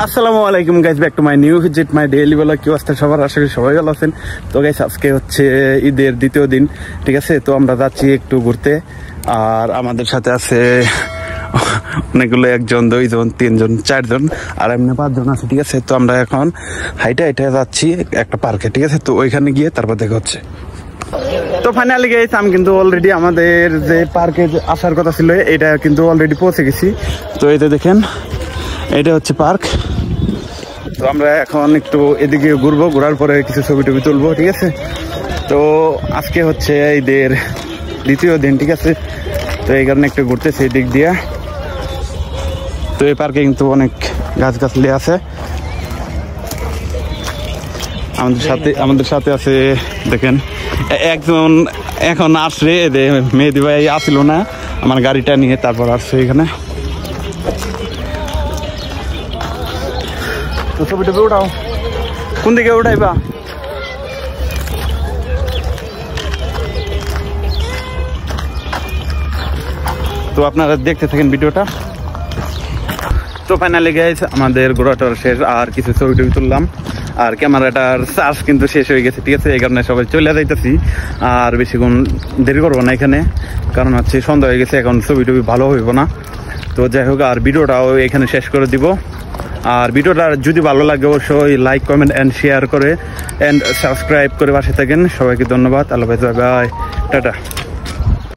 আসসালামু আলাইকুম guys, back to my new visit my daily blog. কি অবস্থা সবার? আশা করি সবাই ভালো আছেন। তো গাইস, আজকে হচ্ছে ঈদের দ্বিতীয় দিন, ঠিক আছে। তো আমরা যাচ্ছি একটু ঘুরতে, আর আমাদের সাথে আছে অনেকগুলো, 1 জন 2 জন 3 জন 4 জন আর এমনি 5 জন আছে, ঠিক আছে। তো আমরা এখন হাইটে যাচ্ছি একটা পার্কে, ঠিক আছে। তো ওইখানে গিয়ে তারপর দেখা হচ্ছে। তো ফাইনালি গাইস, আমি কিন্তু অলরেডি আমাদের যে পার্কে আসার কথা ছিল এটা কিন্তু অলরেডি পৌঁছে গেছি। তো এই যে দেখেন, এটা হচ্ছে পার্ক। তো আমরা এখন একটু এদিকে ঘুরবো, ঘোরার পরে কিছু ছবি টবি তুলবো, ঠিক আছে। তো আজকে হচ্ছে ঈদের দ্বিতীয় দিন, ঠিক আছে। তো এই কারণে একটু ঘুরতেছি এই দিক দিয়ে। তো এই পার্কে কিন্তু অনেক গাছগাছালি আছে। আমাদের সাথে আছে দেখেন একজন এখন আসছে, মেহেদি ভাই আসছিল না আমার গাড়িটা নিয়ে, তারপর আসছে এখানে। তো ছবিটা উঠাও, কোন দিকে উঠাইবা? তো আপনারা দেখতে থাকেন ভিডিওটা। তো ফাইনালি গাইস, আমাদের ঘোরাটার শেষ, আর কিছু ছবি টবি তুললাম, আর ক্যামেরাটার চার্জ কিন্তু শেষ হয়ে গেছে, ঠিক আছে। এই কারণে সবাই চলে যাইতেছি, আর বেশিক্ষণ দেরি করবো না এখানে, কারণ হচ্ছে সন্ধ্যা হয়ে গেছে, এখন ছবি টবি ভালো হইব না। তো যাই হোক, আর ভিডিওটাও এখানে শেষ করে দিব। আর ভিডিওটা যদি ভালো লাগে অবশ্যই লাইক, কমেন্ট অ্যান্ড শেয়ার করে অ্যান্ড সাবস্ক্রাইব করে পাশে থাকেন। সবাইকে ধন্যবাদ। আল্লাহ হাফেজ, বাই, টাটা।